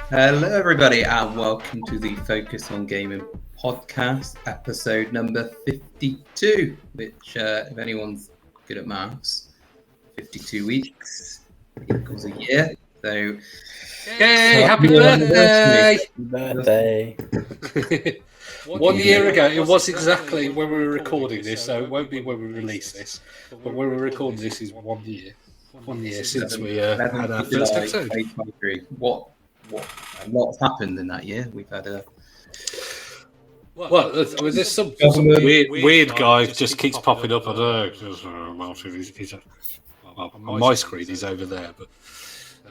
Hello, everybody, and welcome to the Focus on Gaming podcast, episode number 52. Which, if anyone's good at maths, 52 weeks equals a year. So, yay! Happy birthday! Birthday. 1 year ago, it was exactly when we were recording this, so it won't be when we release this. But when we're recording this is 1 year. 1 year since we had our first episode. 2023. What a lot's happened in that year. We've had a there's some weird guy just keeps popping up. I don't know. Martin, he's on my screen, he's over there. But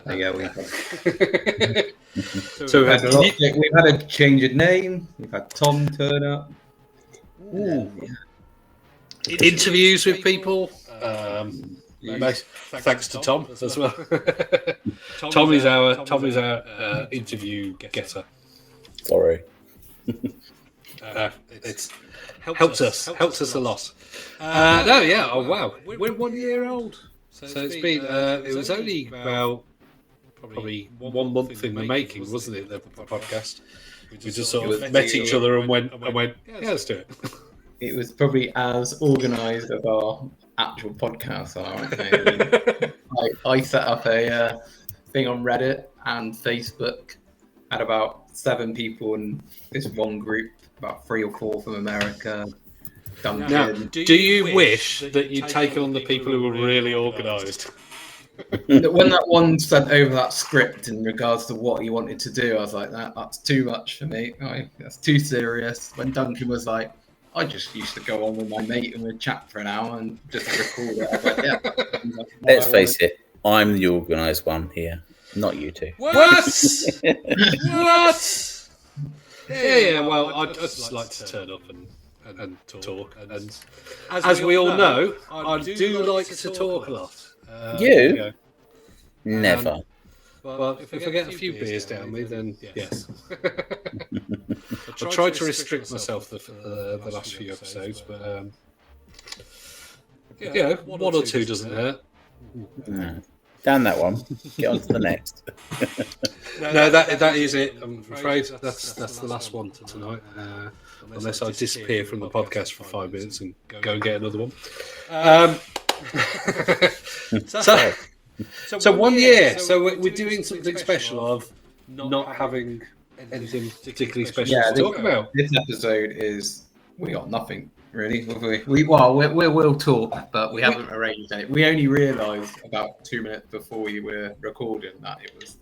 we've had a change of name. We've had Tom turn up. Interviews with people. Thanks to Tom as well. Tom is our interview getter. Sorry. It's helped us a lot. Oh wow, we're 1 year old. So it's been. It was only about probably 1 month in the making, wasn't it? The podcast. We just sort of met each other and went. Yeah, let's do it. It was probably as organised as our actual podcast are. I set up a thing on Reddit and Facebook. Had about 7 people in this one group, about 3 or 4 from America. Duncan. Now, do you wish that you'd taken on the people who were really organised? When that one sent over that script in regards to what he wanted to do, I was like, that's too much for me. That's too serious. When Duncan was like, I just used to go on with my mate and we'd chat for an hour and just record it. I was like, yeah. Let's face it, I'm the organised one here, not you two. What? What? Yeah. Well, I'd just like to turn up and talk. And as we all know, I do like to talk a lot. You? Never. Well, if I get a few beers down me, then yes. I tried to restrict myself the last few episodes, but 1 or 2 doesn't hurt. No. Down that one. Get on to the next. No, that is it. I'm afraid that's the last one tonight. Unless I disappear from the podcast for 5 minutes and go and get another one. So 1 year. So we're doing something special of not having anything particularly special to talk about. This episode is we got nothing really. We'll talk, but we haven't arranged any. We only realised about 2 minutes before we were recording that it was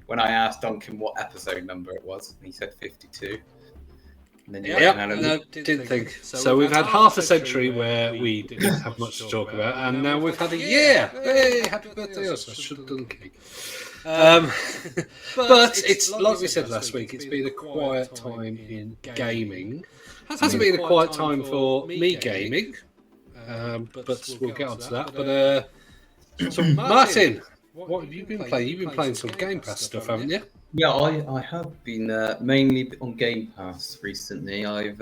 when I asked Duncan what episode number it was, he said 52. No, didn't think. So we've had half a century where we didn't have much to talk about, and now we've had a year. Hey, happy birthday us! I should have done cake. But it's like we said last week. It's been a quiet time in gaming. Hasn't been a quiet time for me gaming, but we'll get onto that. But so Martin, what have you been playing? You've been playing some Game Pass stuff, haven't you? Yeah, I have been mainly on Game Pass recently. I've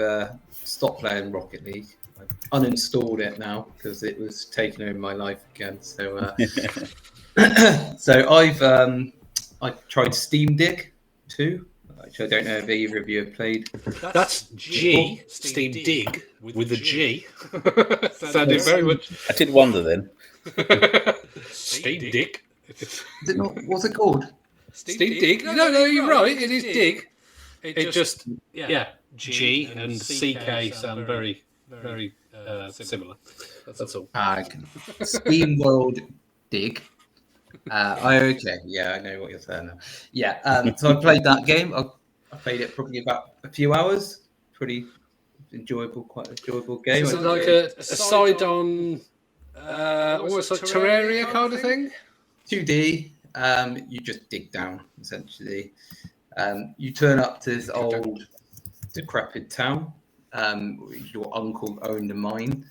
stopped playing Rocket League. I've uninstalled it now because it was taking over my life again. So, so I've tried Steam Dig 2, which I don't know if either of you have played. That's G, Steam Dig with a G. Sounded very much. I did wonder then. Steam Dig. Is it not? What's it called? Steam Dig? No, you're right. It is Dig. It just, G and CK sound very, very similar. That's all. Steam World Dig. Okay, yeah, I know what you're saying now. Yeah, so I played that game. I played it probably about a few hours. Pretty enjoyable, quite enjoyable game. Is it like a side on, almost like Terraria kind of thing? 2D. You just dig down, essentially. You turn up to this old, decrepit town. Your uncle owned a mine,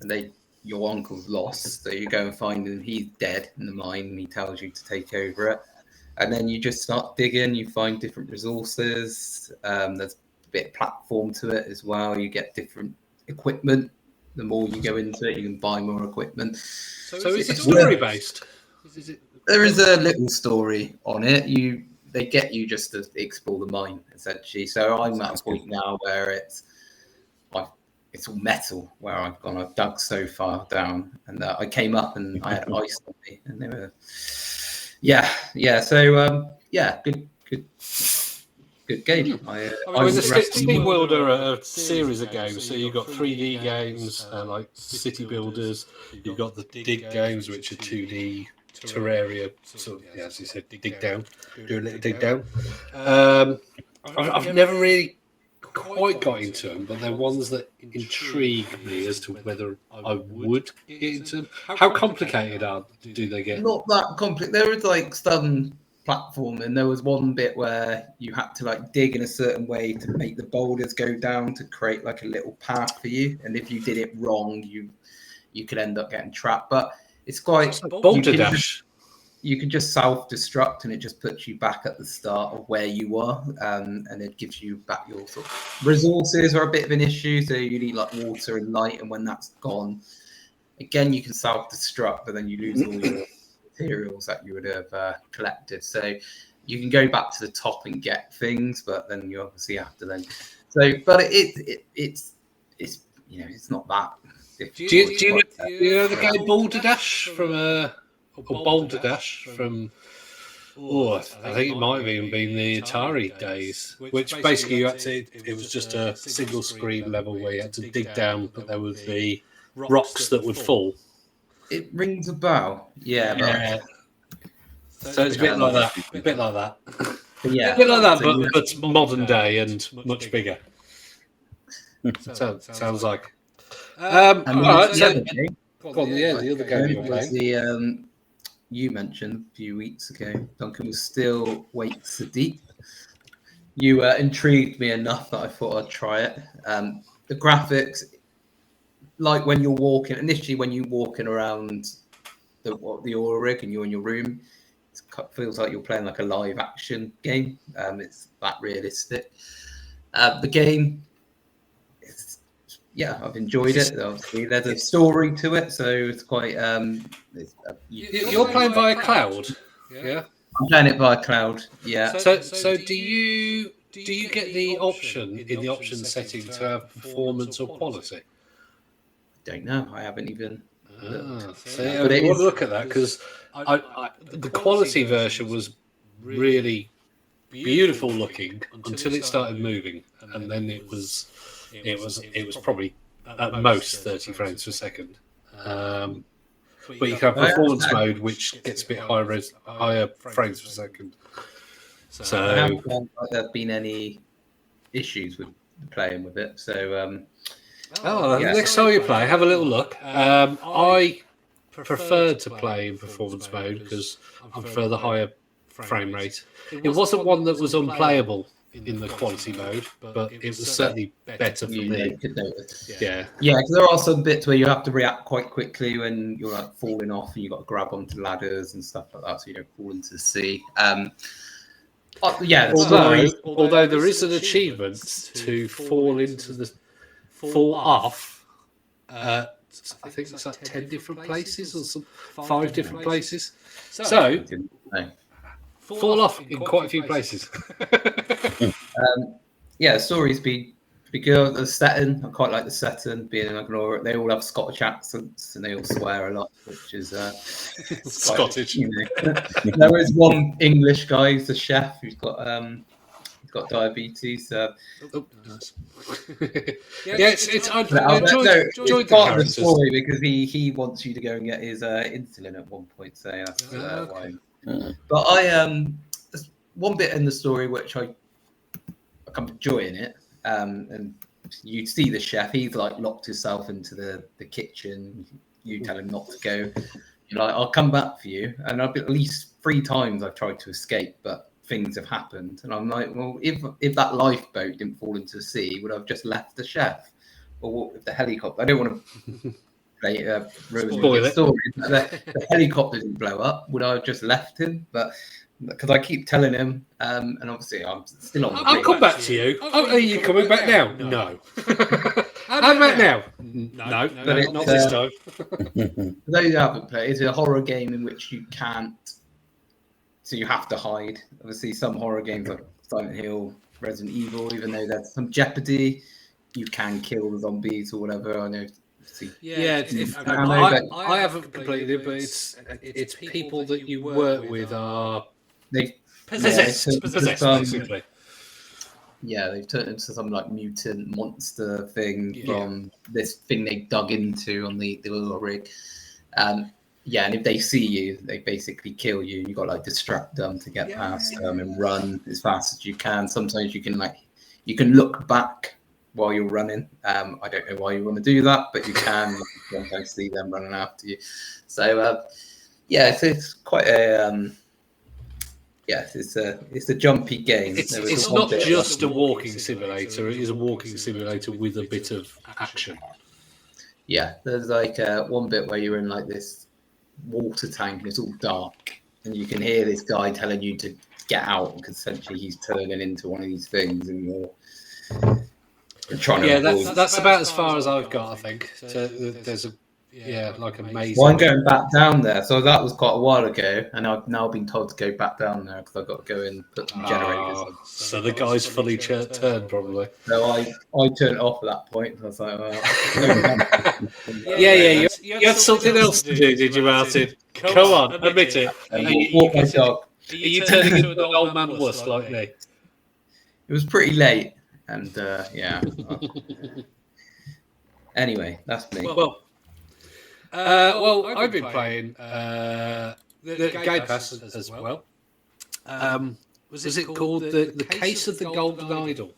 and your uncle's lost. So you go and find him. He's dead in the mine, and he tells you to take over it. And then you just start digging. You find different resources. There's a bit of platform to it as well. You get different equipment. The more you go into it, you can buy more equipment. So is it story based? There is a little story on it. they get you just to explore the mine essentially. So I'm at a point now where it's all metal where I've dug so far down, and I came up and I had ice on me, and they were So good game. Steam World are a series of games. So you've got 3D games like City Builders. You've got the Dig games, which are 2D Terraria. So as you said, dig down, do a little dig down. I've never really quite got into them, but they're ones that intrigue me as to whether I would get into them. How complicated do they get? Not that complicated. There was like some platform, and there was one bit where you had to like dig in a certain way to make the boulders go down to create like a little path for you, and if you did it wrong, you could end up getting trapped. But it's quite Boulder Dash. You can just self-destruct, and it just puts you back at the start of where you are, and it gives you back your sort of resources are a bit of an issue. So you need like water and light, and when that's gone, again you can self-destruct, but then you lose all your materials that you would have collected. So you can go back to the top and get things, but then you obviously have to then. So, but it's it's not that. Do you know the game Boulder Dash from or Boulder Dash from? I think it might have even been the Atari days, which basically you had to. It was just a single screen level where you had to dig down, but there would be rocks that would fall. It rings a bell, yeah. So it's a bit like that. A bit like that. Yeah, a bit like that, but modern day and much bigger. Sounds like. All right. The other game you were playing. You mentioned a few weeks ago, Duncan, was Still Waits the Deep. You intrigued me enough that I thought I'd try it. The graphics, like when you're walking around the oil rig and you're in your room, it feels like you're playing like a live action game. It's that realistic. The game, I've enjoyed it. Obviously, there's a story to it, so it's quite. You're playing via cloud, yeah. I'm playing it via cloud, yeah. So do you get the option in the option setting to have performance or quality? I don't know. I haven't even. So but I want to look at that because the quality version was really beautiful looking until it started moving, and then it was probably at most 30 frames per second. But you can have performance mode, which gets a bit higher frames per second. So I haven't found like there have been any issues with playing with it. So next time you play, have a little look. I prefer to play in performance mode because I prefer the higher frame rate. It wasn't one that was unplayable in the quality mode, but it was certainly better for me. Yeah, because there are some bits where you have to react quite quickly when you're like falling off, and you got to grab onto ladders and stuff like that, so you don't fall into the sea. Although there is an achievement to fall off. I think it's like 10 different places or 5 different places. So. Fall off in quite a few places. The story's been pretty good. The setting, I quite like the setting, being like they all have Scottish accents and they all swear a lot, which is Scottish. There is one English guy who's a chef who's got diabetes. Nice. It's I enjoyed part of the story because he wants you to go and get his insulin at one point. So that's why. But there's one bit in the story which I come enjoying it, and you see the chef. He's like locked himself into the kitchen. You tell him not to go. You're like, I'll come back for you. And I've at least 3 times I've tried to escape, but things have happened. And I'm like, well, if that lifeboat didn't fall into the sea, would I have just left the chef? Or what if the helicopter? I don't want to ruin the story. The helicopter didn't blow up. Would I have just left him? But because I keep telling him, and obviously I'm still on. I'll come back to you. Are you coming back now? No. How about now? No, not this time. For those who haven't played, it's a horror game in which you can't so you have to hide. Obviously, some horror games like Silent Hill, Resident Evil, even though there's some jeopardy, you can kill the zombies or whatever. I know. I haven't completed it, but it's people that you work with are possessed, basically. Yeah, they've turned into some like mutant monster thing from this thing they dug into on the little rig. And if they see you, they basically kill you. You got to like distract them to get past them and run as fast as you can. Sometimes you can look back while you're running. I don't know why you want to do that, but you can sometimes see them running after you. So it's quite a it's a jumpy game. It's not just a walking simulator. It is a walking simulator with a bit of action. Yeah, there's like one bit where you're in like this water tank and it's all dark, and you can hear this guy telling you to get out because essentially he's turning into one of these things, and you're trying to. Yeah, that's about as far as I've got, I think. So there's like a maze. Well, I'm going back down there, so that was quite a while ago, and I've now been told to go back down there because I've got to go and put some generators on. So the guy's fully turned, probably. So I turned it off at that point. I was like, well, you had something else to do, did you, Martin? Come on, admit it. Walk my dog. Are you turning into an old man wuss like me? It was pretty late, and Anyway, that's me. Well, I've been playing the Game Pass as well. Was it called the Case of the Golden Idol?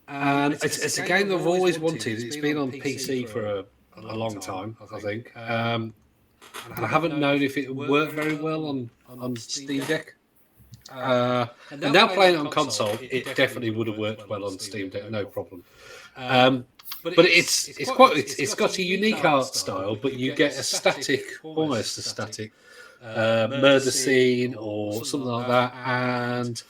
And it's a game I've always wanted. It's been on PC for a long time, I think. And I haven't known if it would work very well on Steam Deck. And now playing it on console, it definitely would have worked well on Steam Deck, no problem. But it's got a unique art style, but you get almost a static murder scene or something like that, and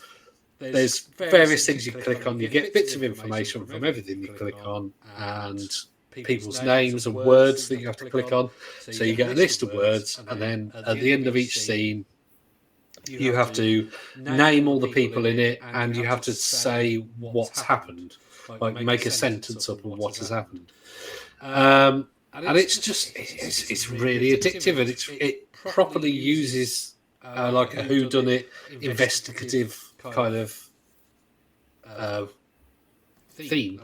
there's various things you click on. You get bits of information from everything you click on, and people's names and words that you have to click on. So you get a list of words, and then at the end of each scene, you have to name all the people in it, and you have to say what's happened. Like make a sentence up of what has happened, and it's really addictive, and it properly uses like a whodunit investigative kind of theme,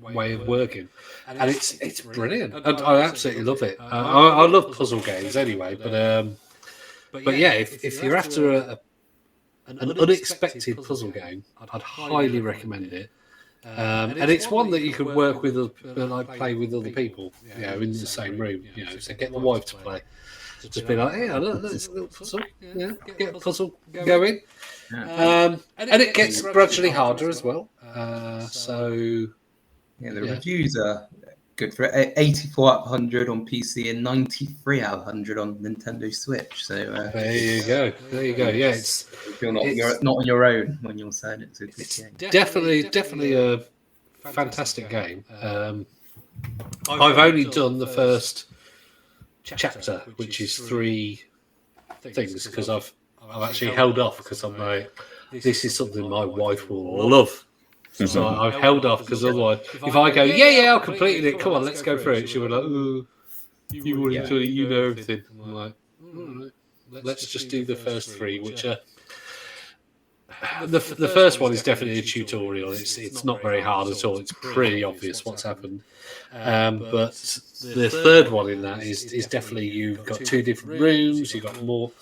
way of working, and it's brilliant. I absolutely love it. I love puzzle games anyway, but yeah, if you're after an unexpected puzzle game, I'd highly recommend it. And it's one that you can work with, play with other people, in the same room. So get the wife to play. Just be like, hey, look, there's a little puzzle. Yeah, get a puzzle going. And it gets gradually harder as well. The reviews are good for it. 84 out of 100 on PC and 93 out of 100 on Nintendo Switch. So there you go. Yeah, you're not on your own when you're saying it's a good game. Definitely a fantastic game. I've only done the first chapter, which is 3 things, because I've actually held off because I'm like, this is something my wife will love. So I've held off because otherwise, if I go, I'll complete it. Come on, let's go through it. She would like, you already done it, you know everything. I'm like, all right, let's just do the first 3, which are the first one is definitely a tutorial. It's not very hard at all. It's pretty obvious what's happened. But the third one in that is definitely, you've got 2 different rooms. You've got more,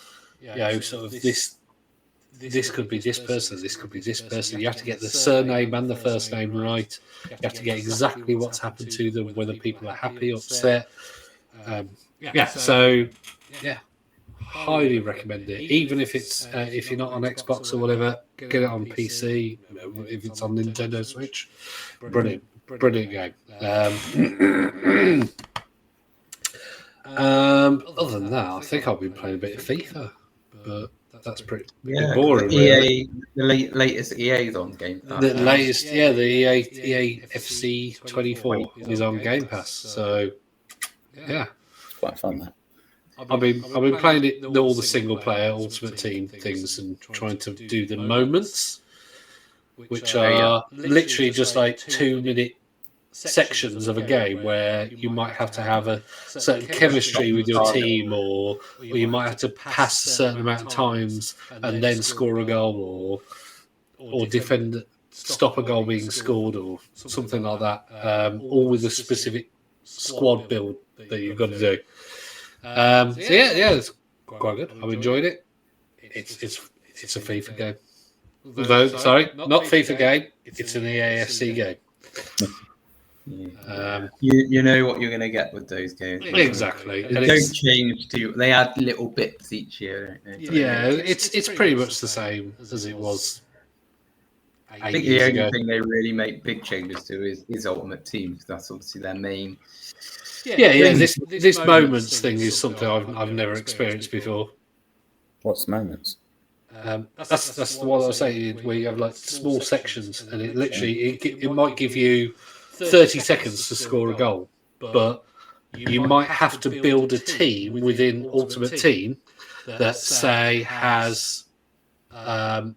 sort of this could be this person, this could be this person. You have to get the surname and the first name right. You have to get exactly what's happened to them, whether people are happy, upset. Highly recommend it. Even if it's if you're not on Xbox or whatever, get it on PC. If it's on Nintendo Switch, brilliant game. Other than that, I think I've been playing a bit of FIFA, but that's pretty boring. The latest EA's on Game Pass. The latest, the EA FC 24 is on Game Pass. So, it's quite fun. That I've been playing it all the single player Ultimate Team things and trying to do the moments, which are literally just like 2-minute sections of a game where you might have to have a certain chemistry with your team, or you might have to pass a certain amount of times and then score a goal, or defend, stop a goal being scored, or something like that. All with a specific squad build that you've got to do. It's quite good. I've enjoyed it. It's a FIFA game. No, sorry, not FIFA game. It's an EAFC game. You know what you're going to get with those games. Exactly. They don't change too. They add little bits each year. Yeah, it's pretty much the same as it was. I think the only thing they really make big changes to is Ultimate Team. That's obviously their main. Yeah. This moments thing is something I've never experienced before. What's moments? That's what I was saying. Where you have like small sections, and it literally it might give you 30 seconds to score a goal, but you might have to build a team within Ultimate Team that say has 4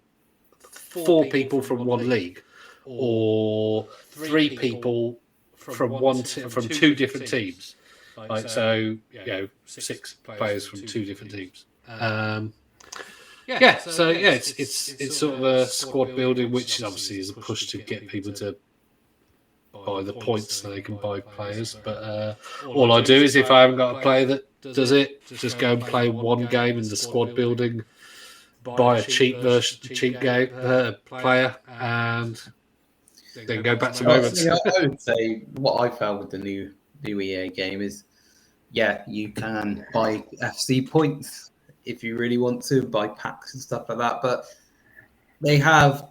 people from one league, or 3 people from 2 different teams. Like, so, 6 players from 2 different teams. It's sort of a squad building, which obviously is a push to get people to buy the points so they can buy players. But all I do is, if I haven't got a player that does it, just go and play one game in the squad building, buy a cheap game player, and then go back to moments. I would say what I found with the new EA game is, you can buy FC points if you really want to, buy packs and stuff like that. But they have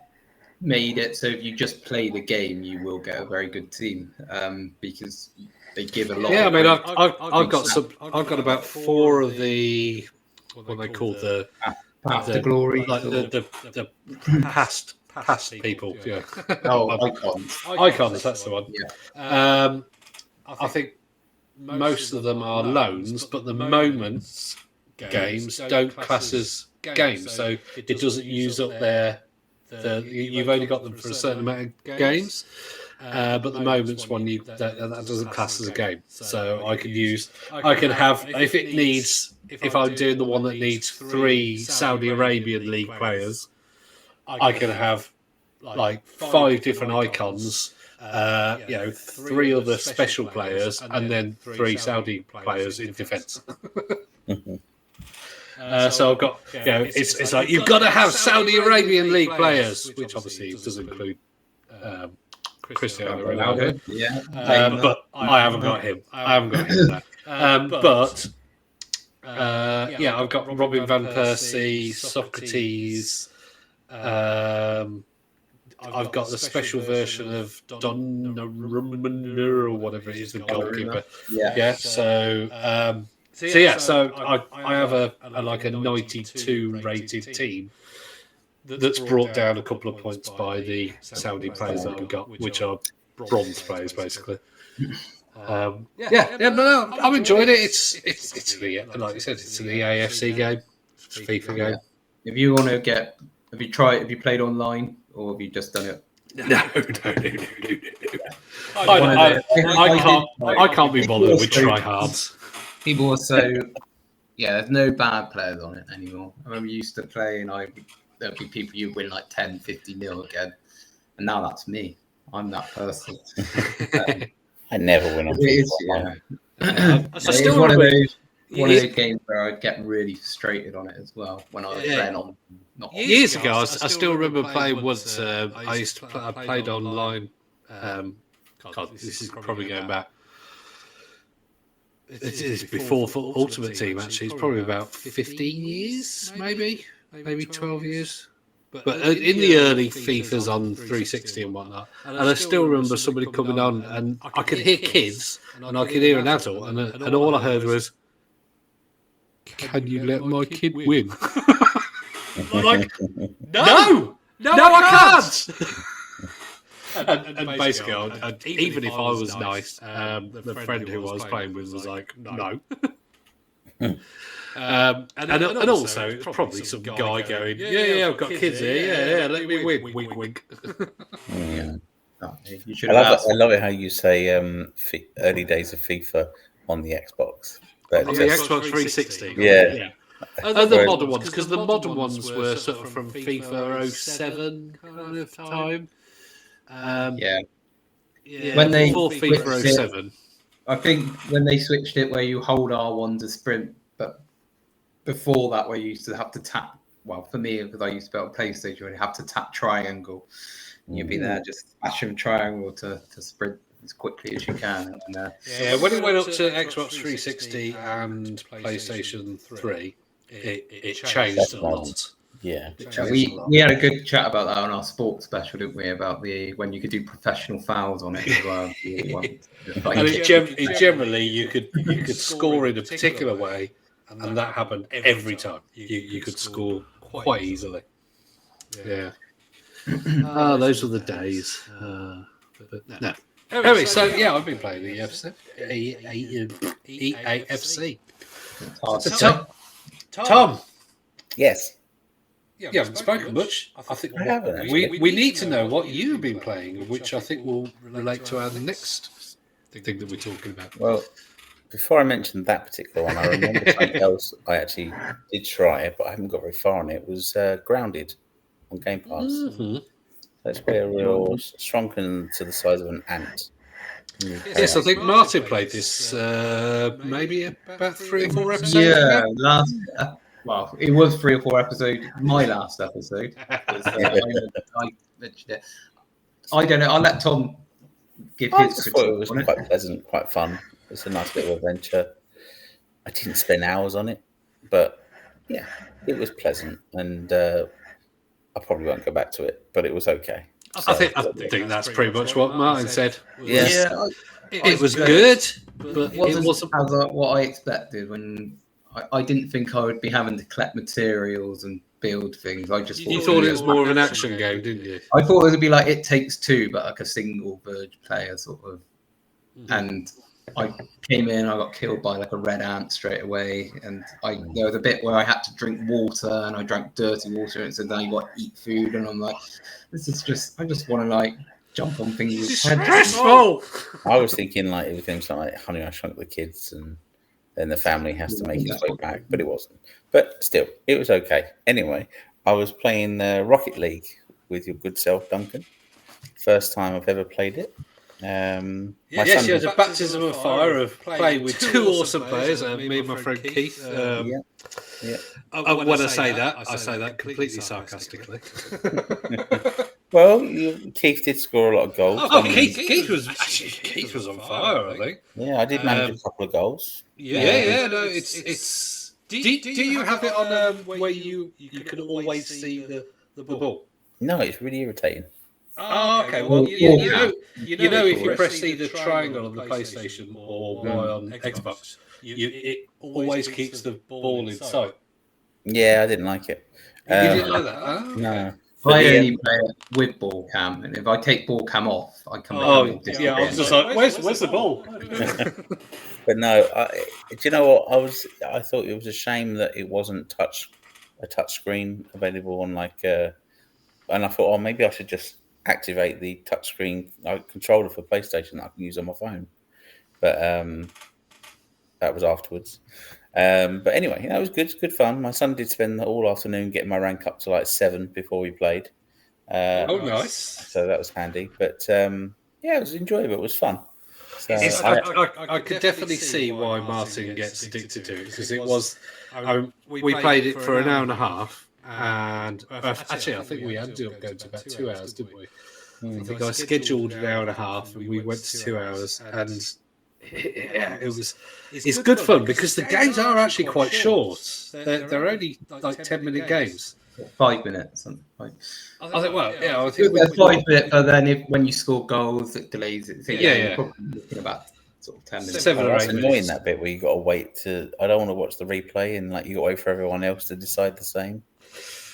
made it so if you just play the game, you will get a very good team, because they give a lot. Yeah, I mean, I've got about 4 of the what they call the glory, like the past people. Yeah. Icons. That's the one. Yeah. I think most of them are loans, but the moments games don't class as games, so it doesn't use up you've only got them for a certain amount of games, but the moments one that doesn't class as a game. So I can have, if I'm doing the one that needs 3 Saudi Arabian league players, I can have like 5 different icons, 3 other special players, and then 3 Saudi players in defence. So I've got, it's like you've got to have Saudi Arabian league players, which obviously does include Cristiano Ronaldo. But I haven't got him. I've got Robin van Persie, Socrates. I've got the special version of Donnarumma or whatever it is, the goalkeeper. So I have a 92 rated team that's brought down a couple of points by the Saudi players that I've got, which are bronze players basically. I'm enjoying it. It's like you said, it's an EAFC game, it's a FIFA game. If you want to have you played online, or have you just done it? No. I can't be bothered with tryhards. People are so there's no bad players on it anymore. I remember you used to play, and there'd be people you win like 10-50-0 again, and now that's me. I'm that person. I never win on FIFA. It's one of those games where I'd get really frustrated on it as well when I was playing on. Years ago, I still remember playing once. I played online. This is probably going back. It's before Ultimate Team, actually. It's probably about 15 years, maybe 12 years. But in the early FIFAs on 360 and whatnot, and I still remember somebody coming on, and I could hear kids, and I could hear an adult, and all I heard was, "Can you let my kid win?" I'm like, no, I can't. And basically, even if I was nice, the friend who I was playing with was like, no. And also, it's probably some guy going, yeah, I've got kids here, yeah, let me win, wink, wink. Yeah. You should I have love it. asked. I love it how you say early days of FIFA on the Xbox. On the Xbox 360. Yeah. And the modern ones, because the modern ones were sort of from FIFA 07 kind of time. Yeah. When they before FIFA switched it- 07. I think when they switched it where you hold R1 to sprint, but before that where you used to have to tap. Well, for me, because I used to be on PlayStation, you have to tap triangle. You'd be there just smashing triangle to sprint as quickly as you can. And, When it went up to Xbox 360 and PlayStation 3, it changed a lot. Yeah. we had a good chat about that on our sports special, didn't we? About when you could do professional fouls on it as well. And generally, you could score in a particular way, and that happened every time. You could score quite easily. Yeah. Those were the days. But no. Anyway, so yeah, I've been playing the EAFC. So, Tom. Yes. You haven't spoken much. I think I haven't, we need to know what you've been playing, which I think will relate to our next thing that we're talking about. Well, before I mentioned that particular one, I remember something else I actually did try, but I haven't got very far on it. It was Grounded on Game Pass. Mm-hmm. That's where we're shrunken to the size of an ant. Yes, I think Martin played this maybe about 3 or 4 episodes Yeah, ago. Well, it was 3 or 4 episodes. My last episode. I mentioned it. I don't know. I'll let Tom give I his. just thought it was quite pleasant, quite fun. It's a nice little adventure. I didn't spend hours on it, but yeah, it was pleasant, and I probably won't go back to it, but it was okay. I think that's pretty much what Martin said. Yes. It was good, but it wasn't what I expected. When I didn't think I would be having to collect materials and build things. I just thought it was more of an action game, didn't you? I thought it would be like It Takes Two, but like a single Verge player sort of. Mm-hmm. And I came in, I got killed by like a red ant straight away, and there was a bit where I had to drink water, and I drank dirty water, and it said, "Now you got to eat food," and I'm like, "This is just, I just want to like jump on things." It's stressful. I was thinking like it was going to be something like Honey, I Shrunk the Kids, and then the family has to make its way back, but it wasn't. But still, it was okay. Anyway, I was playing Rocket League with your good self, Duncan. First time I've ever played it. Yes, you had a baptism of fire of playing with 2 awesome players, me and my friend Keith. When I say that completely sarcastically. Well, Keith did score a lot of goals. Oh, Keith was on fire, I think. Yeah, I did manage a couple of goals. Yeah. No, it's. Do you have it on where you can always see the ball? No, it's really irritating. Oh, okay. Well, you know, if you press either triangle on the PlayStation or Y on Xbox, it always keeps the ball in sight. Yeah, I didn't like it. You didn't like that? Oh, okay. No. I only play it with ball cam, and if I take ball cam off, I come back. I was just like, where's the ball? But no, do you know what? I thought it was a shame that it wasn't a touch screen available on like, and I thought, maybe I should just activate the touchscreen controller for PlayStation that I can use on my phone. But that was afterwards. But anyway, it was good. It's good fun. My son did spend all afternoon getting my rank up to like 7 before we played. Nice. So that was handy. But it was enjoyable. It was fun. So I could definitely see why Martin gets addicted to it, because it was. We played it for an hour and a half. And actually, I think we ended up going to about 2 hours, didn't we? I think I scheduled an hour and a half, and we went to 2 hours. And it's good fun because the games are actually quite short. They're only like 10-minute games. 5 minutes. I think. I think they're 5 minutes, but then when you score goals, it delays it. So you're probably looking about sort of 10 minutes. 7 or 8 that's minutes. annoying, that bit where you got to wait I don't want to watch the replay and like you got to wait for everyone else to decide the same.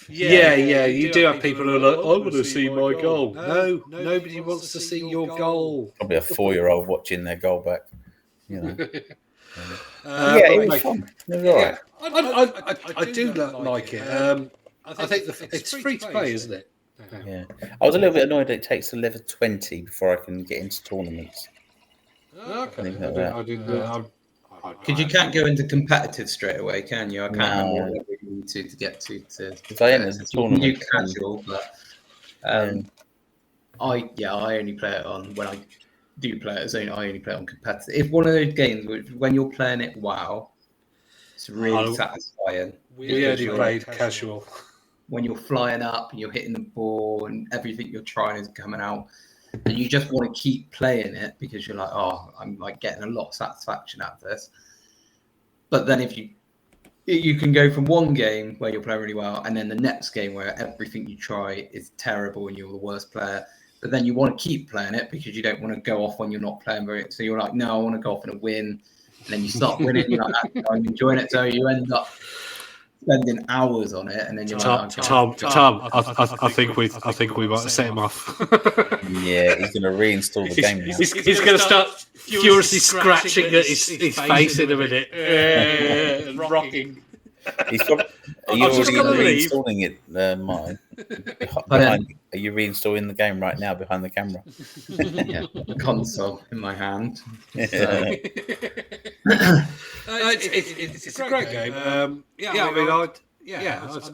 Yeah. You do have people who are like, I want to see my goal. No, nobody wants to see your goal. Probably a 4-year-old watching their goal back. You know. it was fun. It was all right. I do like it. I think it's free to play, isn't it? Yeah. I was a little bit annoyed that it takes to level 20 before I can get into tournaments. Okay. I didn't. Because you can't go into competitive straight away, can you? I can't remember No. what level you need to get to. Because I entered the You can do tournament. casual, but I only play it on when I do play it. I only play it on competitive. It's one of those games which, when you're playing it, it's really satisfying. We only played casual. When you're flying up and you're hitting the ball and everything you're trying is coming out, and you just want to keep playing it because you're like, oh, I'm like getting a lot of satisfaction out of this. But then if you can go from one game where you're playing really well, and then the next game where everything you try is terrible and you're the worst player. But then you want to keep playing it because you don't want to go off when you're not playing very. So you're like, no, I want to go off in a win, and then you start winning. You're like, I'm enjoying it. So you end up spending hours on it, and then you're Tom, I think we might have set him off. Yeah, he's going to reinstall the game now. He's going to start furiously scratching at his face in a minute and rocking. He's probably, are you already reinstalling it, Martin? Are you reinstalling the game right now behind the camera? Yeah, the console in my hand. It's a great game. I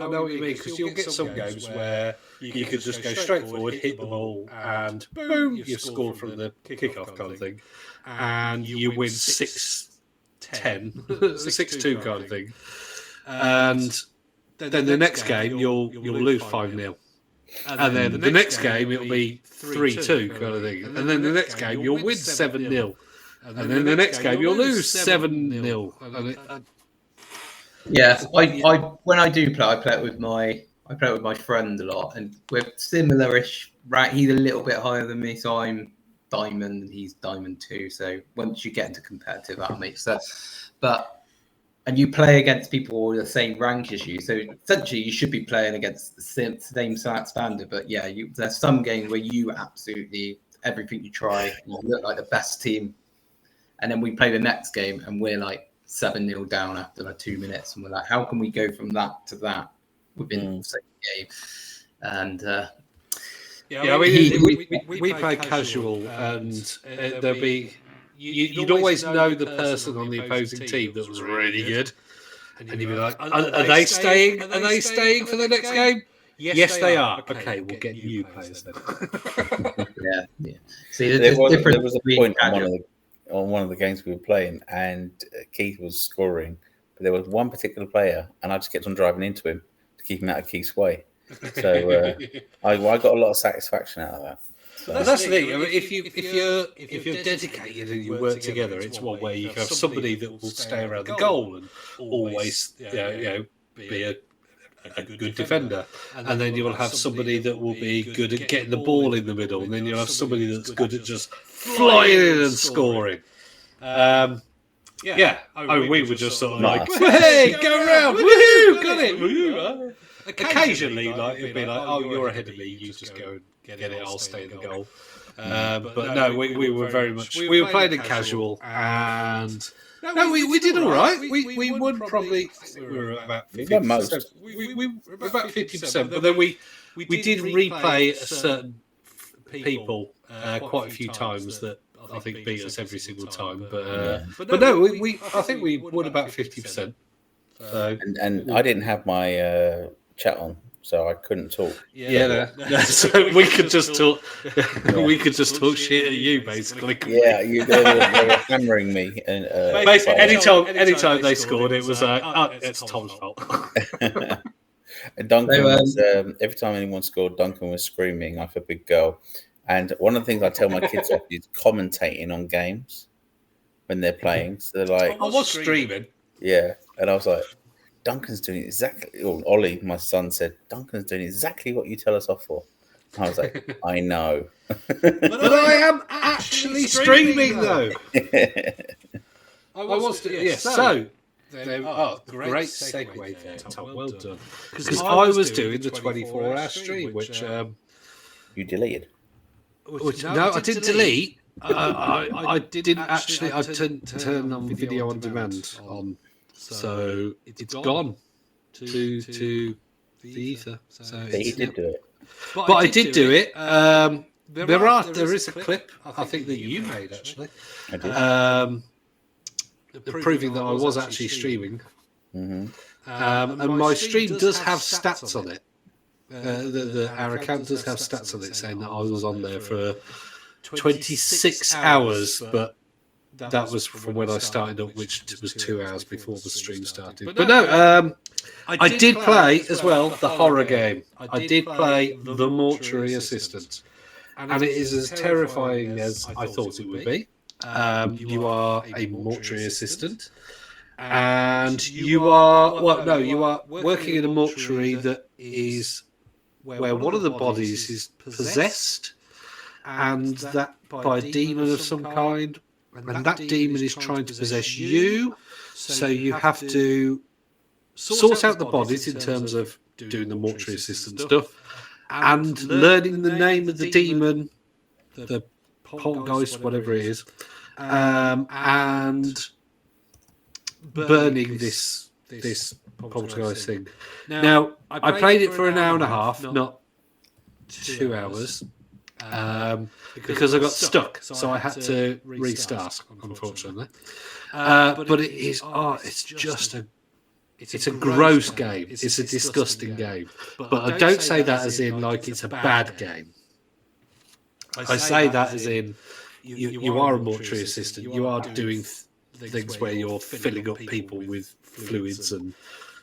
know what you mean, because you'll get some games where you could just go straight forward, hit the ball, and boom, you've scored from the kickoff kind of thing, and you win 6-10, 6-2 kind of thing, and then the next game you'll lose 5-0. And then the next game it'll be 3-2 kind of thing, and then the next game you'll win 7-0. And then the next game you'll lose 7-0. Yeah, I when I do play, I play it with my friend a lot, and we're similar-ish. Right, he's a little bit higher than me, so I'm diamond and he's diamond 2. So once you get into competitive, that makes sense. And you play against people the same rank as you, so essentially you should be playing against the same standard. But yeah, there's some games where you absolutely everything you try, you look like the best team. And then we play the next game and we're like 7-0 down after like 2 minutes. And we're like, how can we go from that to that within the same game? And we play casual, and there'll be, you'd always know the person on the opposing team that was really good. And you'd be like, are they staying? Are they staying for the next game? Yes, they are. Okay, we'll get new players then. Yeah. See, there was a point on one of the games we were playing, and Keith was scoring, but there was one particular player, and I just kept on driving into him to keep him out of Keith's way. So I got a lot of satisfaction out of that. So. That's the thing. I mean, if you're dedicated and you work together, it's one way you can have somebody that will stay around the goal and always be a good defender, and then you'll have somebody that will be good at getting the ball in the middle, and then you'll have somebody that's good at just flying in and scoring. We were just sort of like, hey, go around, woohoo, got it, woohoo. Occasionally, like it'd be like, oh, you're ahead of me, you just go and get it, I'll stay in the goal. But no, we were very much, we were playing in casual, and no, we did all right. We won probably. We were about 50%. We were about 50%, but then we did replay a certain people quite a few times that I think beat us every single time. But no, I think we won about 50%. So and I didn't have my chat on, so I couldn't talk. So we could just talk. We could just talk shit at you, basically. Yeah, they were hammering me. And anytime they scored, it was like, oh, it's Tom's fault. And Duncan was, every time anyone scored, Duncan was screaming like a big girl. And one of the things I tell my kids off is commentating on games when they're playing. So they're like, I was streaming. Yeah, and I was like, Duncan's doing exactly. Or Ollie, my son, said, Duncan's doing exactly what you tell us off for. And I was like, I know. But I am actually streaming though. I was doing, yes. So, great segue there, Tom. Well done. Because I was doing the 24-hour stream, which you deleted. No, I didn't delete. I didn't actually. I didn't turn on video on demand on, so it's gone to the ether. So But he did do it. But I did do it. There is a clip I think that you made actually, proving that I was actually streaming. Mm-hmm. And my stream does have stats on it. Our account does have stats on it saying that I was on there for 26 hours, but that was from when I started up, which was 2 hours before the stream started. But no, I did play as well the horror game. I did play The Mortuary Assistant, and it is as terrifying as I thought it would be. You are a mortuary assistant, and you are working in a mortuary that is where one of the bodies is possessed, and that by a demon of some kind, and that demon is trying to possess you. So you have to sort out the bodies in terms of doing the mortuary assistant stuff, and learning the name of the demon, the poltergeist, whatever it is, and burning this poltergeist thing. Now, I played it for an hour and a half, not 2 hours, because I got stuck, so I had to restart, unfortunately. But it is, it's a gross game. It's a disgusting game. But I don't say that as in like it's a bad game. I say that as in you are a mortuary assistant. You are doing things where you're filling up people with fluids and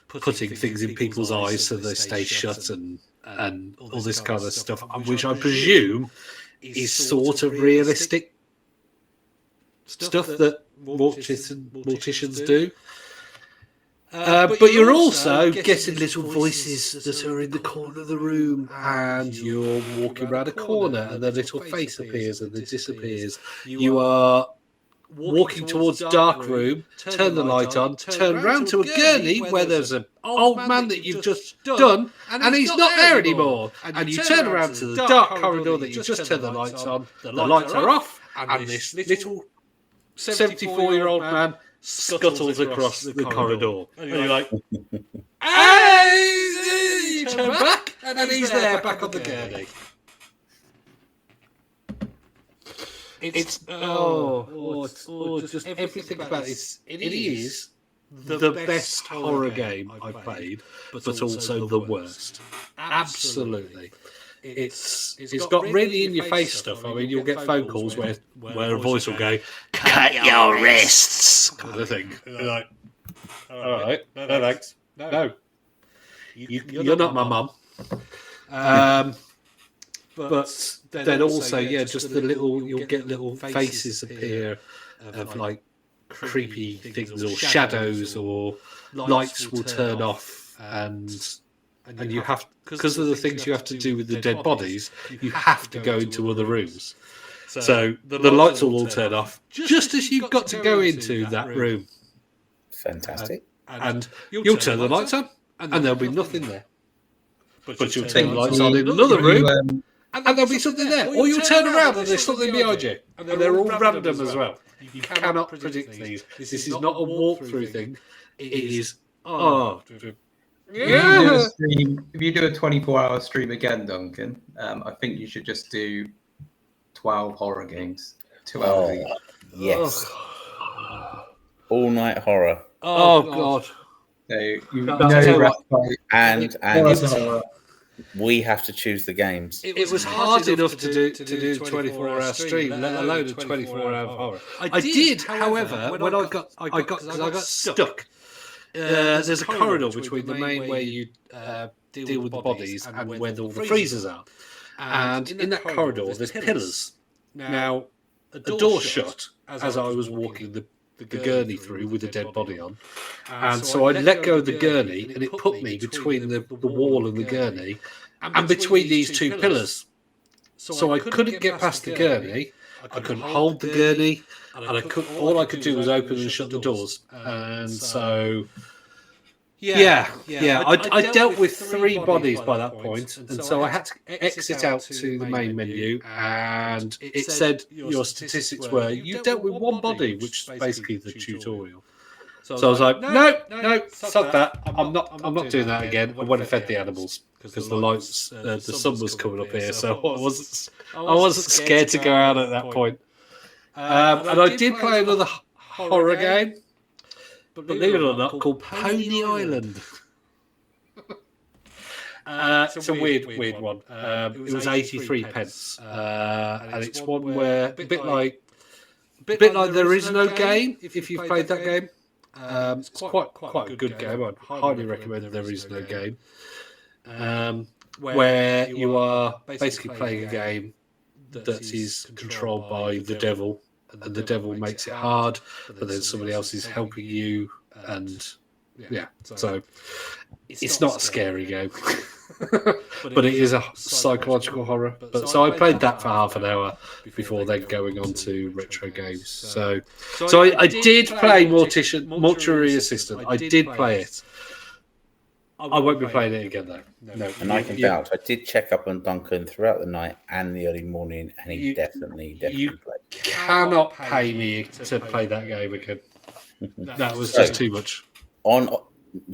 putting things in people's eyes so they stay shut and all this kind of stuff, which I presume is sort of realistic stuff that morticians do. But you're also getting little voices that are in the corner of the room, and you're walking around a corner and the little face appears and then disappears. You are walking towards a dark room, turn the light on, turn round to a gurney where there's an old man that you've just done, and he's not there anymore. And you turn around to the dark corridor that you just turned the lights on, the lights are off, and this little 74-year-old man scuttles across the corridor. And you're like, hey! You turn back, and he's there, back on the gurney. It's just everything about it. It is the best horror game I've played, but also the worst. Absolutely. It's got really in your face stuff. I mean, you'll get phone calls where a voice will go, "Cut your wrists," kind of thing. You're like, all right, no thanks, no. You're not my mum. But then also, just the little, you'll get little faces appear of like creepy things or shadows, or lights will turn off, and you have, because of the things you have to do with the dead bodies, you have to go into other rooms. So the lights will all turn off just as you've got to go into that room. Fantastic. And you'll turn the lights on, and there'll be nothing there. But you'll turn the lights on in another room, and there'll be something there. Or you'll turn around and there's something behind you. And they're all random as well. You cannot predict these. This is not a walkthrough thing. It is, If you do a 24-hour stream again, Duncan, I think you should just do 12 horror games. 2 hours each. Yes. All night horror. Oh, God. So and we have to choose the games. It was hard enough to do 24-hour stream, let alone a 24-hour horror. I did, however, when I got stuck. There's a corridor between the main where you deal with the bodies and where all the freezers are. And in that corridor, there's pillars. Now, a door shut as I was walking the gurney through with the dead body on. And so I let go of the gurney, and it put me between the wall and the gurney, and between these two pillars. So I couldn't get past the gurney. I couldn't hold the gurney, and all I could do was open and shut the doors. And so, I dealt with 3 bodies by that point, and so I had to exit out to the main menu, and it said your statistics were you dealt with 1 body, which is basically the tutorial. So I was like, no, stop that. I'm not doing that again. I went and fed the animals because the sun was coming up here, so I wasn't scared to go out at that point. And I did play another horror game, believe it or not, called Pony Island. It's a weird one. It was 83 pence, and it's one where a bit like There Is No Game. If you've played that game, it's quite a good game. I'd highly recommend There Is No Game, where you are basically playing a game that is controlled by the devil, and the devil makes it hard, but then somebody else is helping you, and so it's not a scary game. But it is a psychological horror. So I played that for half an hour before then going on to retro games. So I did play Mortuary Assistant. I did play it. I won't be playing it again though. No. And I can vouch. I did check up on Duncan throughout the night and the early morning, and he definitely you played. Cannot pay me to play that game again. That was just too much. On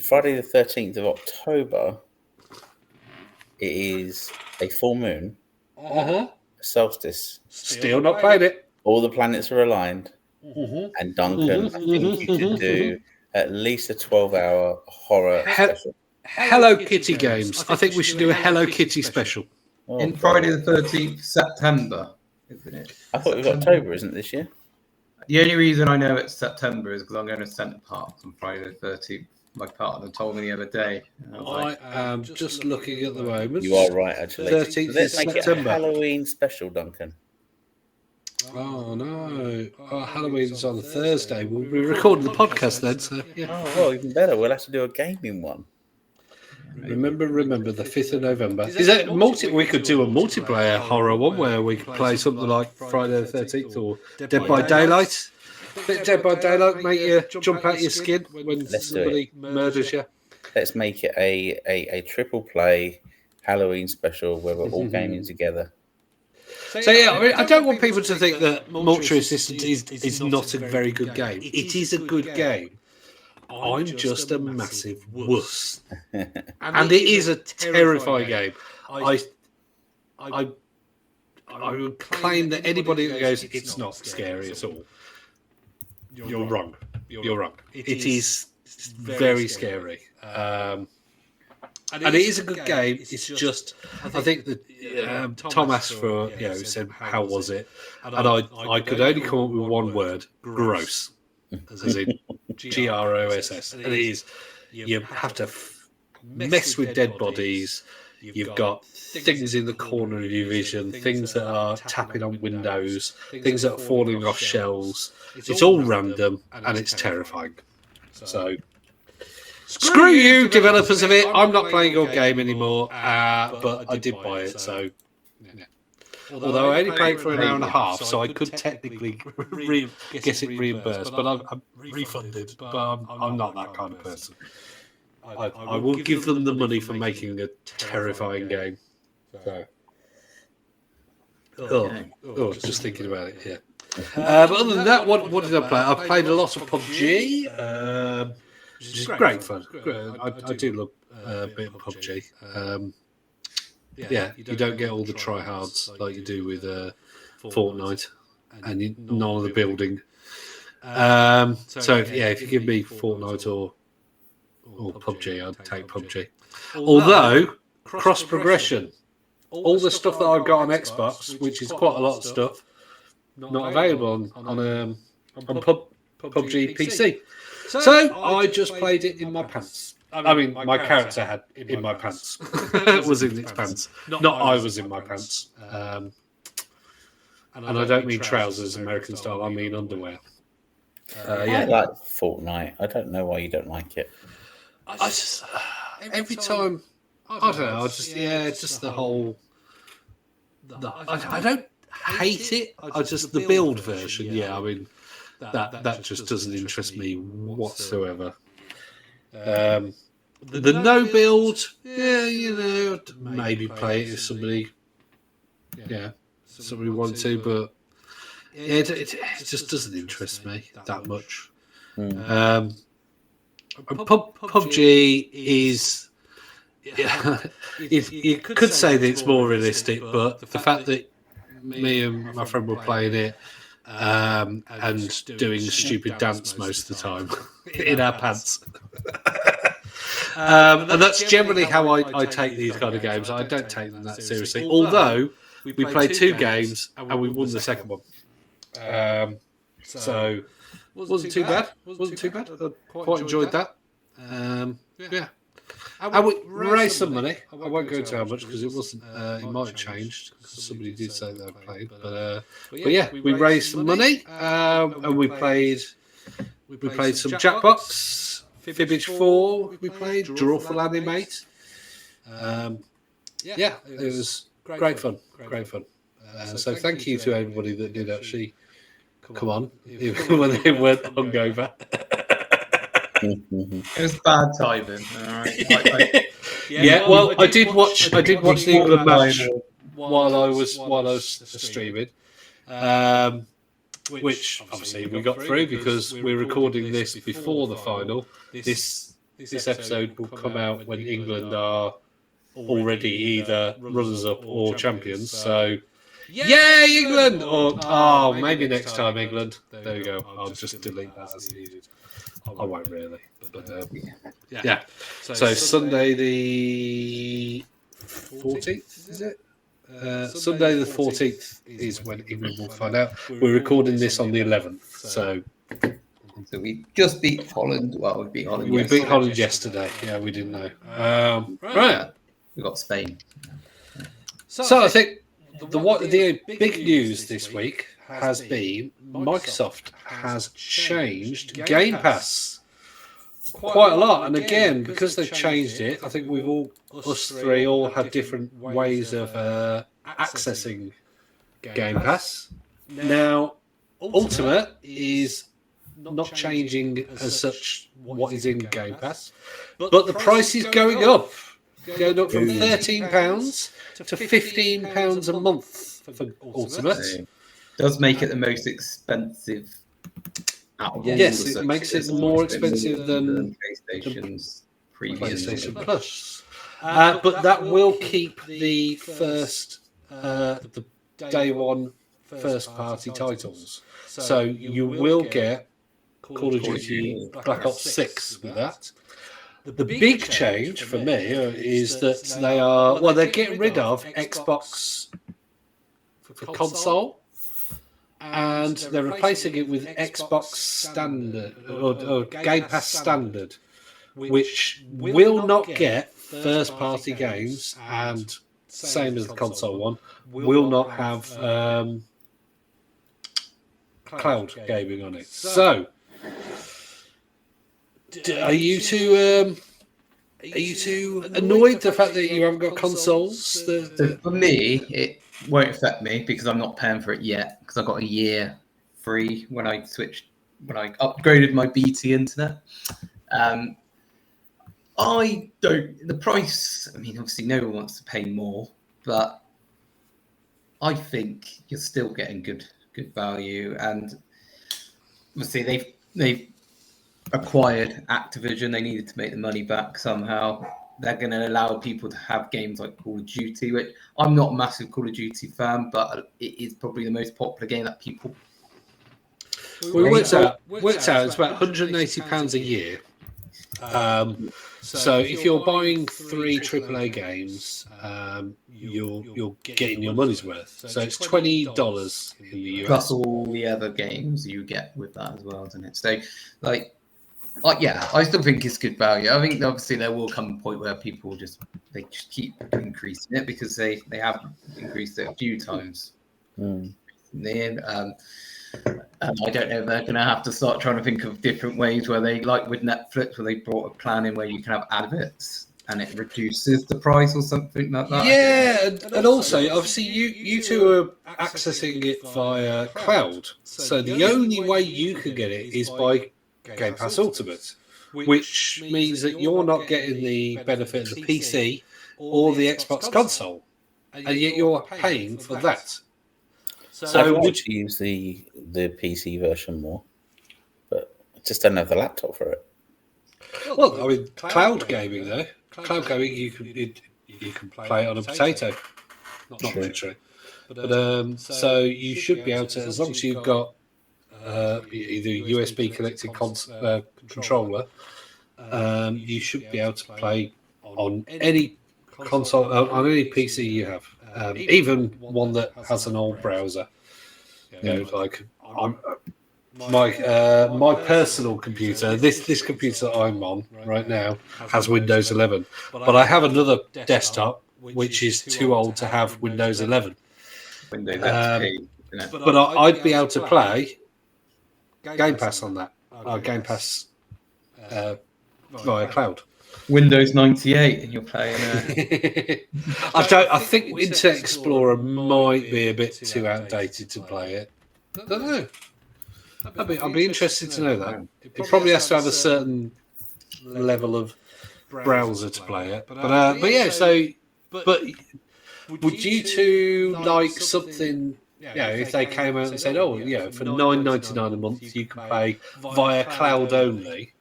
Friday the 13th of October, it is a full moon, solstice. Still not played it. All the planets are aligned, and Duncan, I think you should do at least a 12-hour horror special. Hello Kitty games. I think we should do a Hello Kitty special. In Friday the 13th September, isn't it? I thought it was October, isn't it, this year? The only reason I know it's September is because I'm going to Centre Parks on Friday the 13th. My partner told me the other day. I am just looking at the moment. You are right, actually. 13th Let's make September. it a Halloween special, Duncan. Oh no! Halloween's on Thursday. We'll be recording the podcast then. So yeah. Oh well, even better. We'll have to do a gaming one. Remember the 5th of November. Is that we could do a multiplayer horror one where we could play something like Friday the 13th or Dead by Daylight. Dead by Daylight make you jump out your skin when somebody murders you. Let's make it a triple play Halloween special where we're all gaming together. So yeah, I mean, I don't want people to think that Mortuary Assistant is not a very good game. It is a good game. I'm just a massive wuss, and it is a terrifying game. I would claim that anybody that goes, it's not scary at all. You're wrong. You're wrong. It is very scary. And it is a good game. It's just, I think that Tom asked for, said, how was it? And I could only come up with one word: gross. As in GROSS. And it is, you have to mess with dead bodies. You've got things in the corner of your vision, things that are tapping on windows, things that are falling off shelves. It's all random and it's terrifying. So, screw you, developers of it. I'm not playing your game anymore, but I did buy it, so... Yeah. Although I only paid for an hour and a half, so I could technically get it reimbursed, but I'm refunded. But I'm not that kind of person. I will give them the money for making a terrifying game. So, just thinking about it, yeah. But other than that, what did I play? I played a lot of PUBG, which is great fun. I do love a bit of PUBG. Yeah, you don't get all the tryhards like you do with Fortnite, and none of the building. So if you give me Fortnite or PUBG, I'd take PUBG. Although cross progression, all the stuff that I've got on Xbox, which is quite a lot of stuff, not available on PUBG PC. So I just played it in my pants. I mean, my character had in my pants. Was in its pants. Not I was in my pants. And I don't mean trousers, American style. I mean underwear. I like Fortnite. I don't know why you don't like it. I just every time. I don't know. Just the whole. I don't hate it. I just the build version. Yeah, I mean that just doesn't interest me whatsoever. The no build, maybe play it if somebody wanted to, but it just doesn't interest me that much. PUBG is, you could say that it's more realistic, but the fact that me and my friend were playing it and doing stupid dance most of the time in our pants. And that's generally how I take these kind of games. I don't take them that seriously. Although we played 2 games and we won the second one. So wasn't too bad. I quite enjoyed that. Yeah. And we raised some money. I won't go into how much because it wasn't. It might have changed because somebody did say they played. But yeah, we raised some money and we played some Jackbox, Fibbage 4. We played Draw for Animate. Yeah, it was great fun. So thank you to everybody that did actually come on even when they weren't hungover. It was bad timing. All right. I did watch the England match while I was streaming, which obviously we got through because we're recording this before the final. This episode will come out when England are already either runners-up or champions. So, yay, England! Or maybe next time, England. There you go. I'll just delete that as needed. I won't really. But, yeah. So Sunday the 14th, is it? Sunday the 14th is when England will find out. We're recording this on the 11th. So we just beat Holland. Well, we beat Holland. We beat Holland yesterday. Yeah, we didn't know. Right. We got Spain. So I think the big news this week has been Microsoft has changed Game Pass quite a lot. And again, because they've changed it, I think us three all have different ways of accessing Game Pass. Now, Ultimate is not changing as such what is in Game Pass, but the price is going up from £13 to £15 a month for Ultimate. It does make it the most expensive out of all. Yes, it makes it more expensive than PlayStation's previous PlayStation Plus. But that will keep the the day one first party titles. So you will get Call of Duty Black Ops 6 with that. The big change for me is that they're getting rid of Xbox for console, and they're replacing it with Xbox Standard or Game Pass Standard, which will not get first-party games, and same as the console one, will not have cloud gaming on it. So, are you too annoyed the fact that you haven't got consoles? So for me, it won't affect me because I'm not paying for it yet because I got a year free when I upgraded my BT internet. The price, I mean, obviously no one wants to pay more, but I think you're still getting good value. And obviously they've acquired Activision. They needed to make the money back somehow. They're going to allow people to have games like Call of Duty, which I'm not a massive Call of Duty fan, but it is probably the most popular game that people. We worked out it's about £180 a year. So if you're buying 3 AAA games, you're getting your money's worth. So it's $20 in the US. Plus all the other games you get with that as well, isn't it? So, I still think it's good value. I think obviously there will come a point where people just keep increasing it because they have increased it a few times. Recently. I don't know if they're going to have to start trying to think of different ways where they, like with Netflix, where they brought a plan in where you can have adverts and it reduces the price or something like that. Yeah, and also, obviously, you two are accessing it via cloud. So the only way you can get it is by Game Pass Ultimate, which means that you're not getting the benefit of the PC or the Xbox console, and yet you're paying for that. So I would use the PC version more, but I just don't have the laptop for it. Well, I mean, cloud gaming though. Cloud gaming, you can play it on a potato, not literally. But so you should be able to, as long as you've got either USB connected controller, you should be able to play on any console, on any PC you have, even one that has an old browser. You know, like my personal computer, this computer I'm on right now has Windows 11, but I have another desktop which is too old to have Windows 11. Windows XP, but I'd be able to play Game Pass on that. Game Pass via cloud. Windows 98, and you're playing. I think Internet Explorer might be a bit too outdated to play it. I don't know. I'd be interested to know that. It probably has to have a certain level of browser to play it. But yeah. So, but would you two like something? Yeah, if they came out and said, "Oh, yeah, for $9.99 a month, you can play via cloud only."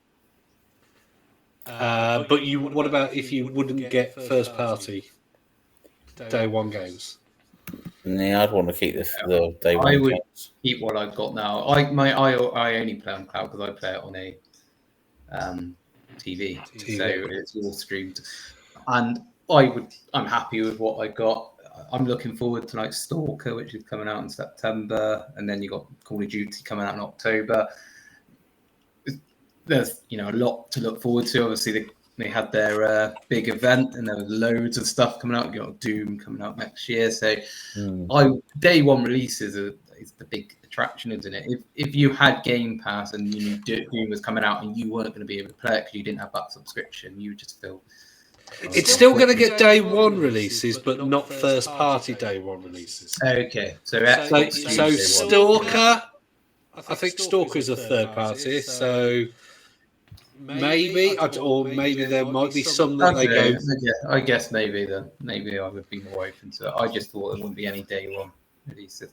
But what about if you wouldn't get first party day one games? Yeah, I'd want to keep the day one. I would keep what I've got now. I only play on cloud because I play it on a TV, so it's all streamed, and I'm happy with what I got. I'm looking forward to like Stalker, which is coming out in September, and then you got Call of Duty coming out in October. There's a lot to look forward to. Obviously, they had their big event, and there was loads of stuff coming out. You got Doom coming out next year, so day one releases is the big attraction, isn't it? If you had Game Pass and you knew Doom was coming out and you weren't going to be able to play it because you didn't have that subscription, you would just feel. It's still going to get day one releases, but not first party day one releases. Okay, so Stalker. I think Stalker is a third party, so maybe, or maybe there might be some that they go. Yeah, I guess maybe I would be more open to it. I just thought there wouldn't be any day one releases.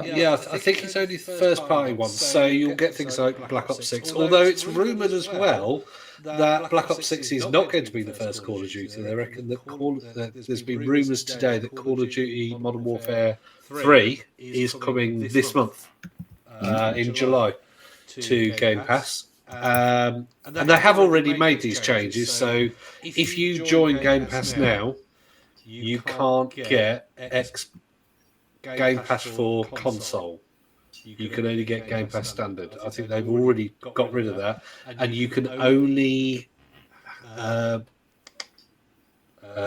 Yeah, I think it's only first party ones, so you'll get things like Black Ops 6. Although it's rumoured as well that Black Ops 6 is not going to be the first Call of Duty. They reckon that there's been rumours today that Call of Duty Modern Warfare 3 is coming this month, in July, to Game Pass. And they have already made these changes, so if you join Game Pass now, you can't get Game Pass for console. You can only get Game Pass standard. I think they've already got rid of that, and you can only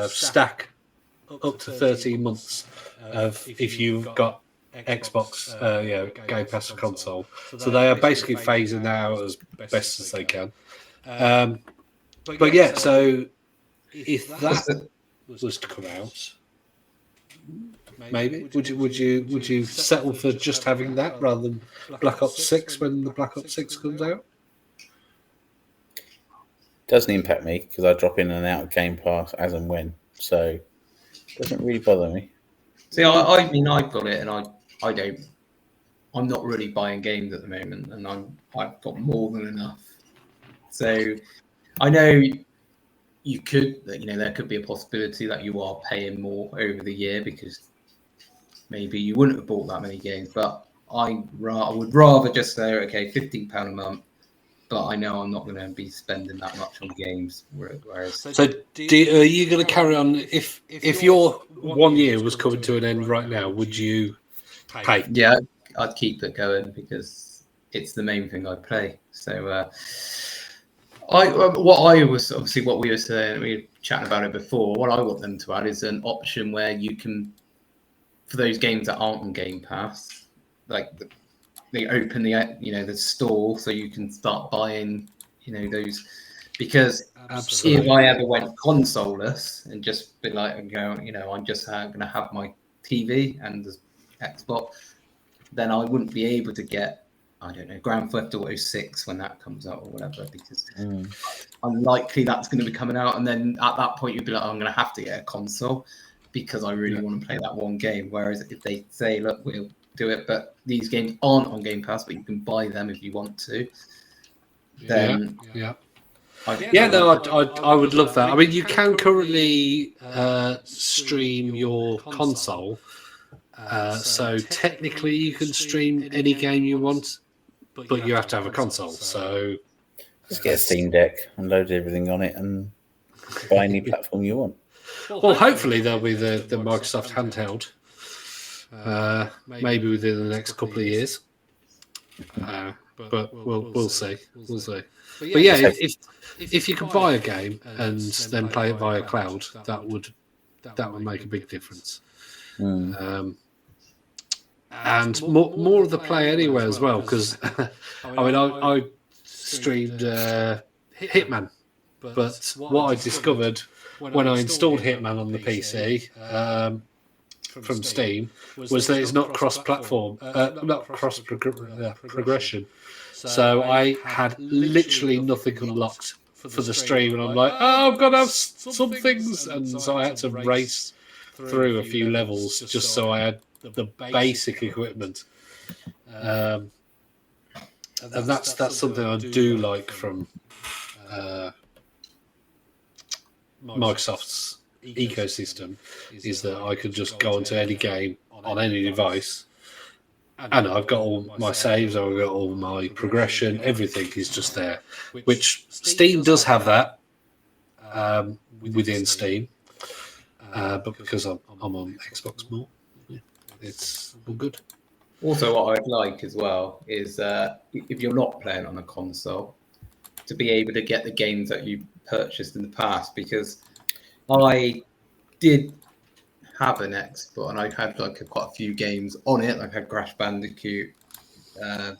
stack up to 13 months of if you've got Xbox, Game Pass for console. So they are basically phasing out as best as they can. But yeah, so if that was to come out, maybe would you settle for just having that rather than Black Ops 6 when the Black Ops 6 comes out? Doesn't impact me because I drop in and out of Game Pass as and when, so it doesn't really bother me. See, I mean, I've got it, and I'm not really buying games at the moment, and I've got more than enough. So I know you could, there could be a possibility that you are paying more over the year because maybe you wouldn't have bought that many games. But I would rather just say, okay, £15 a month, but I know I'm not going to be spending that much on games. Whereas, so are you going to carry on if your 1 year was coming to an end right now? Would you pay? Yeah, I'd keep it going because it's the main thing I play. So what we were saying, we were chatting about it before. What I want them to add is an option where you can, for those games that aren't on Game Pass, like they open the store so you can start buying those, because Absolutely. if I ever went consoleless and just be like, I'm just going to have my TV and the Xbox, then I wouldn't be able to get I don't know, Grand Theft Auto 6 when that comes out or whatever, because unlikely that's going to be coming out. And then at that point, you'd be like, oh, I'm going to have to get a console because I really want to play that one game. Whereas if they say, look, we'll do it, but these games aren't on Game Pass, but you can buy them if you want to, then I would love that. I mean, you can currently stream your console, so technically you can stream any game you want, but you have to have a console. So just get a Steam Deck and load everything on it and buy any platform you want. Well, hopefully there'll be the Microsoft handheld, maybe within the next couple of years. But we'll see. We'll see. But yeah, if you could buy a game and then play it via cloud, that would make a big difference. And more of the play anywhere as well, because I mean I streamed Hitman, but what I discovered when I installed Hitman on the PC from Steam was that it's not cross-platform, not cross-progression. So I had literally nothing unlocked for the stream, and I'm like, oh, I've got to have some things, and so I had to race through a few levels just so I had the basic equipment. And that's something I do like from Microsoft's ecosystem, is that I could just go onto any game on any device, and I've got all my saves, I've got all my progression, everything is just there, which Steam does have that within Steam, but because I'm on Xbox more, it's all good. Also, what I'd like as well is if you're not playing on a console, to be able to get the games that you purchased in the past, because I did have an Xbox and I had quite a few games on it. Like I had Crash Bandicoot. I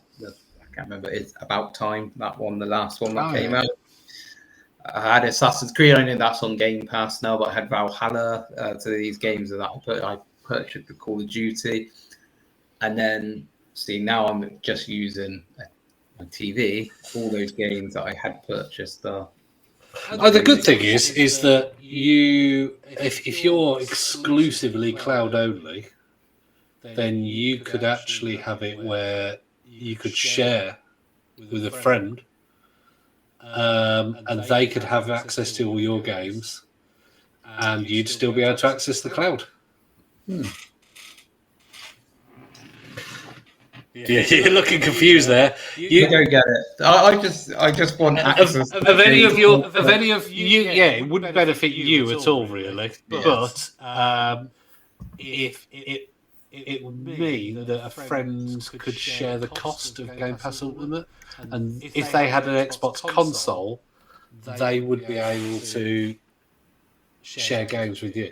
can't remember. It's About Time. That one, the last one that came out. I had Assassin's Creed. I know that's on Game Pass now, but I had Valhalla. So these games that I purchased the Call of Duty, and then now I'm just using my TV. All those games that I had purchased are. The good thing is that if you're exclusively cloud only, then you could actually have it where you could share with a friend, and they could have access to all your games, and you'd still be able to access the cloud. Yeah, you're looking confused there. You don't get it. I just want access. Of any of you, yeah, it wouldn't benefit you at all, really. But if it would mean that a friend could share the cost of Game Pass Ultimate, and if they had an Xbox console, they would be able to share games with you.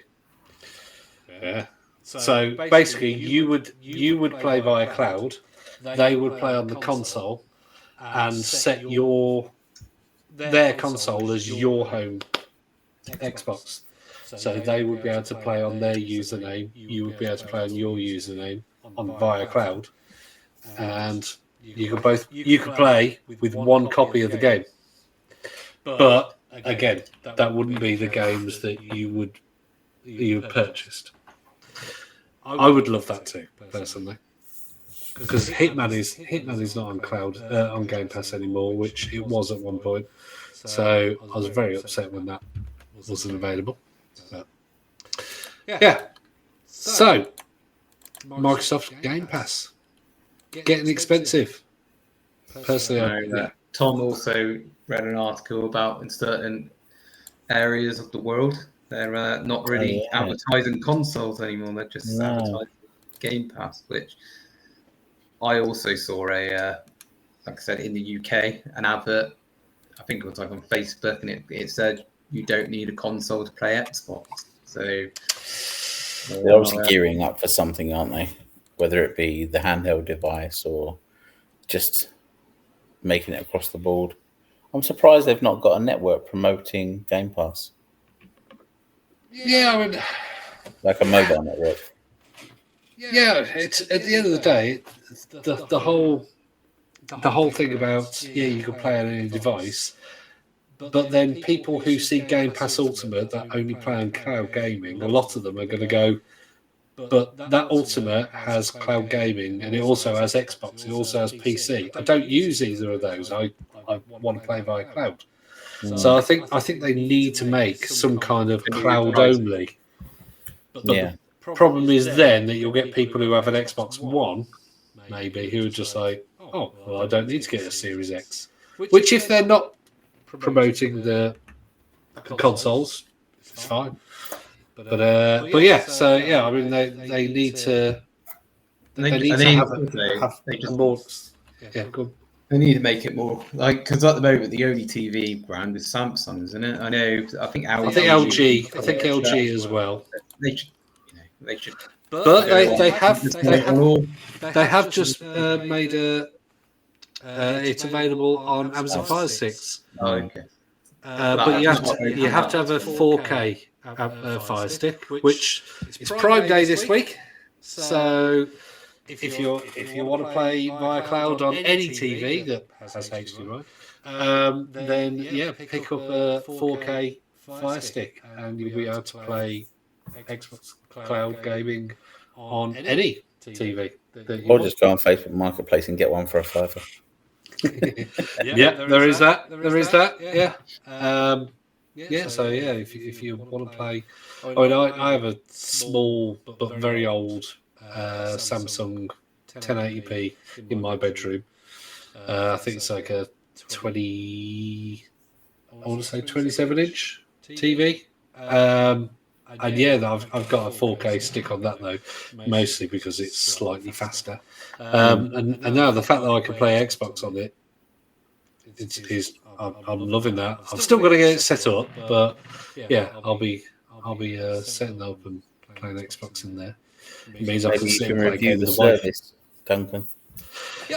Yeah. So basically, you would play via cloud. They would play on the console and set their console as your home Xbox. So they would be able to play on their username. You would be able to play on your username via cloud, and you could play with one copy of the game. But again, that wouldn't be the games that you purchased. I would love that too, personally, because Hitman is not on cloud on Game Pass anymore, which it was at one point. So I was very upset when that wasn't available. But, yeah. So Microsoft Game Pass getting expensive. Personally, Tom also read an article about in certain areas of the world. They're not really advertising consoles anymore. They're just advertising Game Pass, which I also saw like I said, in the UK, an advert. I think it was like on Facebook, and it said you don't need a console to play Xbox. So they're obviously gearing up for something, aren't they? Whether it be the handheld device or just making it across the board. I'm surprised they've not got a network promoting Game Pass. Yeah, I mean, like a mobile network. Yeah, it's at the end of the day, the whole the whole thing about you can play on any device, but then people who see Game Pass Ultimate that only play on cloud gaming, a lot of them are going to go, but that Ultimate has cloud gaming and it also has Xbox, it also has PC. I don't use either of those. I want to play via cloud. So I think they need to make some kind of cloud only. But the problem is then that you'll get people who have an Xbox One, maybe, who are just like, oh, well, I don't need to get a Series X. Which, if they're not promoting the consoles, it's fine. But yeah, so yeah, I mean they need to have more. Yeah, good. They need to make it more like, because at the moment the only TV brand is Samsung, isn't it? I think LG as well. They should. But they have just made it's available on Amazon Fire Sticks. Oh, okay. But you have to have a 4K Fire Stick, which is Prime Day this week. So if you want to play via cloud on any TV that has HDMI, then pick up a 4K Fire Stick and you'll be able to play Xbox Cloud Gaming on any TV. Or just go on Facebook Marketplace and get one for a $5. There is that. Yeah. So if you want to play, I mean, I have a small but very old Samsung 1080p in my bedroom. I think it's like a 27-inch TV. And I've got a 4K stick on that though, mostly because it's slightly faster. And now the fact that I can play Xbox on it, I'm loving that. I'm still going to get it set up, but yeah, I'll be setting up and playing Xbox in there. It means I can sit and play review the service, Duncan.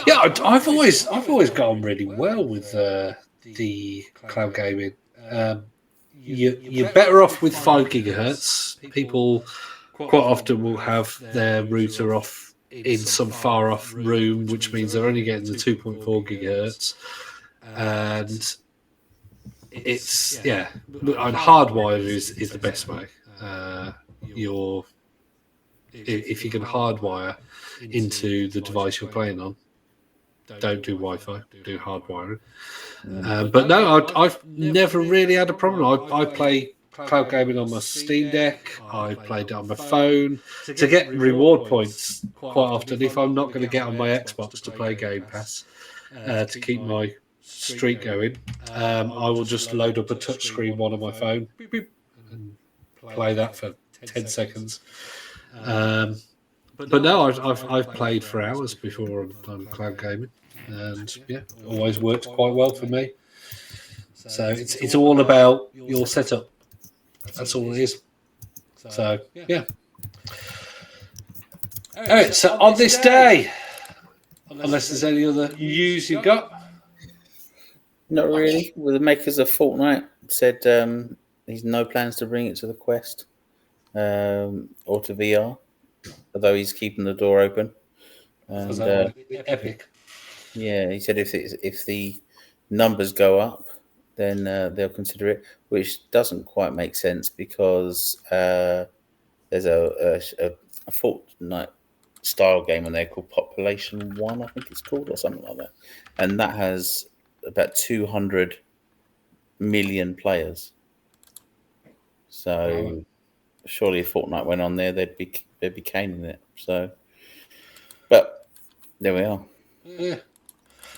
Yeah, I've always got on really well with the cloud gaming. You're better off with 5 gigahertz. People quite often will have their router off in some far off room, which means they're only getting the 2.4 gigahertz. And it's and hardwired is the best way. If you can hardwire into the device you're playing on, don't do Wi-Fi, do hardwiring. But no, I've never really had a problem. I play cloud gaming on my Steam Deck. I played it on my phone to get reward points quite often. If I'm not going to get on my Xbox to play Game Pass to keep my streak going, I will just load up a touchscreen one on my phone and play that for 10 seconds. But no, I've played for hours before on cloud gaming, and always works quite well for me. So it's all about your setup. That's all it is. So yeah. All right. So on this day, unless there's any other news you've got. Not really. Well, the makers of Fortnite said he's no plans to bring it to the Quest or to VR, although he's keeping the door open. And, Epic. Yeah, he said if the numbers go up, then they'll consider it, which doesn't quite make sense because there's a Fortnite style game on there called Population 1, I think it's called, or something like that, and that has about 200 million players. So surely if Fortnite went on there, they'd be caning it. So, but there we are. Yeah.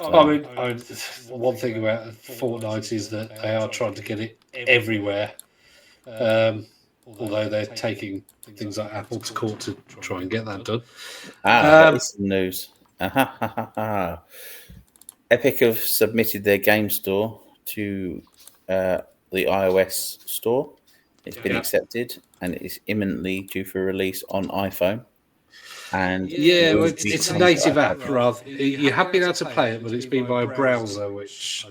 I mean, one thing about Fortnite is that they are trying to get it everywhere. Although they're taking things like Apple to court to try and get that done. That is some news. Epic have submitted their game store to the iOS store. It's been accepted and it is imminently due for release on iPhone. And it's a native app. Rather, you have been able to play it, but it's been by a browser, which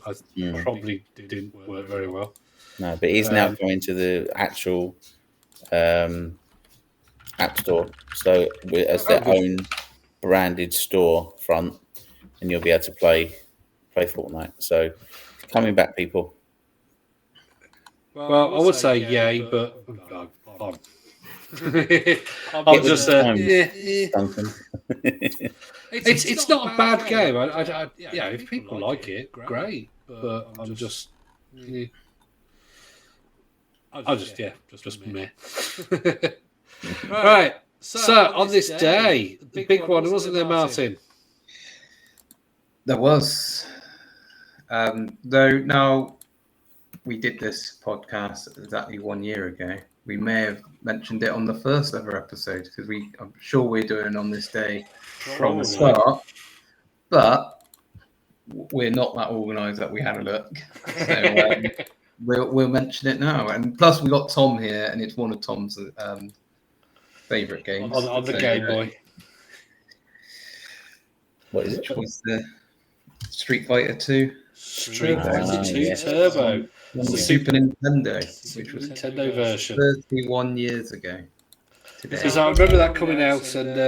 probably didn't work very well. No, but it is now going to the actual app store. So as their own branded store front, and you'll be able to play Fortnite. So coming back, people. Well, I would say yay, but I'm just Duncan. It's not a bad game. Yeah, if people like it, great. But I'm just, just meh. Right. So on this day, the big one, wasn't there, Martin? There was. Though now we did this podcast exactly 1 year ago. We may have mentioned it on the first ever episode because I'm sure we're doing on this day from the start, but we're not that organised that we had a look. So we'll mention it now. And plus we got Tom here, and it's one of Tom's favourite games on the Game Boy. What is it? Which was the Street Fighter 2. Street Fighter 2 Turbo. The Super Nintendo, which was Nintendo version. 31 years ago. Because I remember that coming out, and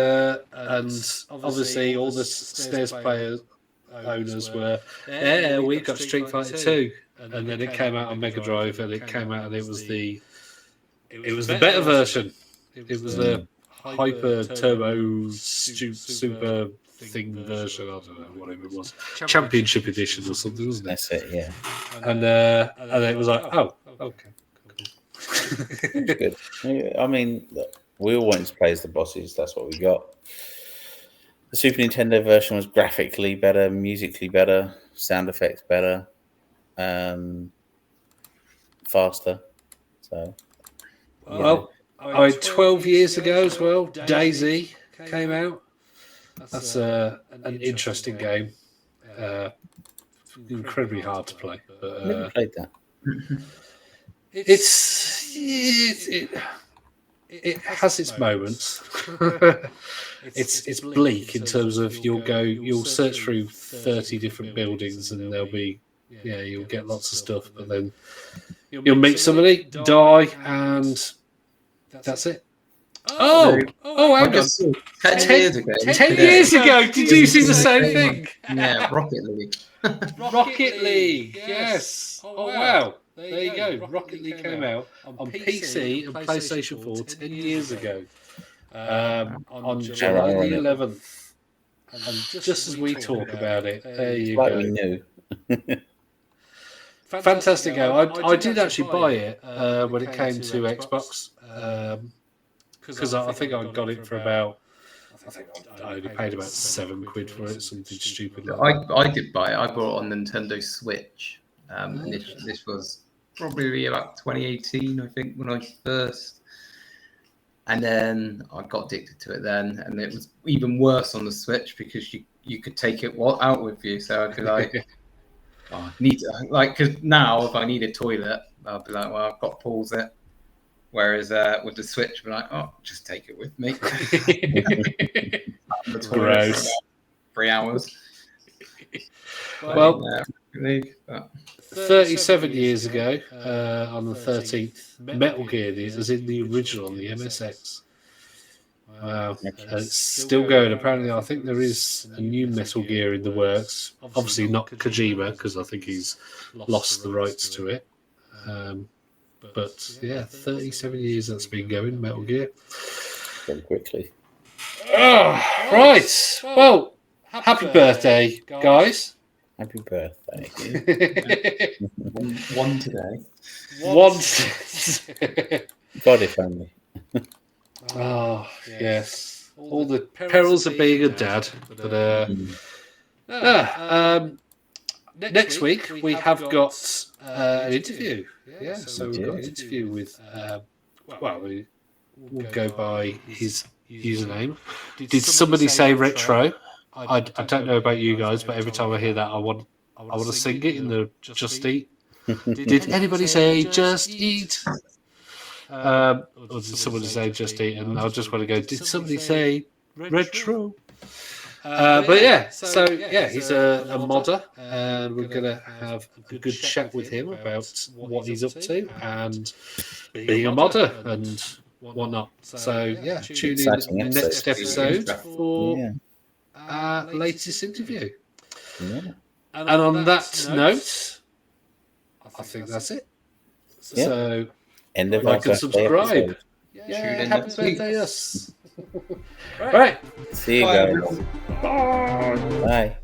obviously all the SNES players owners were, we've got Street Fighter 2, and then it came out on Mega Drive, and it came out, and it was the better version. It was the Hyper Turbo Super thing version. I don't know, whatever it was, Championship Edition or something, wasn't it? That's it, yeah. And it was like, oh, okay, cool. Good. I mean, look, we all wanted to play as the bosses. That's what we got. The Super Nintendo version was graphically better, musically better, sound effects better, faster. So, well, 12 years ago as well, Daisy came out. That's an interesting game. Incredibly hard to play. But, never played that. It has its moments. It's bleak in terms of you'll search through 30 different buildings, and there'll be you'll get lots of stuff, but then you'll meet somebody, die, and that's it. Oh, hang on. 10 years ago. 10 years ago, did you see the same thing? Yeah, Rocket League. Rocket League, yes. Oh, wow. There you go. Rocket League came out on PC and PlayStation 4 10 years ago. On July the 11th. And just as we talk about it, there you go. We knew. Fantastic game. I did actually buy it when it came to Xbox. Because I think I got it for about, I only paid about £7 for it, something stupid like that. I did buy it. I bought it on Nintendo Switch. And this was probably about 2018, I think, when I first. And then I got addicted to it then, and it was even worse on the Switch because you could take it out with you. So I could because now if I need a toilet, I'll be like, well, I've got to pause it. Whereas with the Switch, I'll be like, oh, just take it with me. Gross. 3 hours. Well, 37 years ago, on the 13th, Metal Gear, as in the original on the MSX. Wow. It's still going. Apparently, I think there is a new Metal Gear in the works. Obviously not Kojima, because I think he's lost the rights to it. But yeah, 37 years that's been going, Metal Gear. Very quickly. Oh, right. Well, happy birthday, guys. Happy birthday. One today. One. God, if only. Oh, yes. All the perils of being a dad. But, next week, we have got an interview. Yeah, so we've got an interview with, we'll go by his username. Did somebody say retro? I don't know about you guys, but every time I hear that, I want to sing it in the Just Eat. Did anybody say Just Eat? Or did somebody say Just Eat? And I just want to go, did somebody say retro? But yeah, so yeah, he's a modder, and we're going to have a good chat with him about what he's up to and being a modder and whatnot. So yeah, tune in next episode for our latest interview. Yeah. And on that note, I think that's it. Yeah. So, End of like our and subscribe. episode. Yeah, Tune in happy next week. birthday, us. Right. See you Bye, guys. everyone. Bye.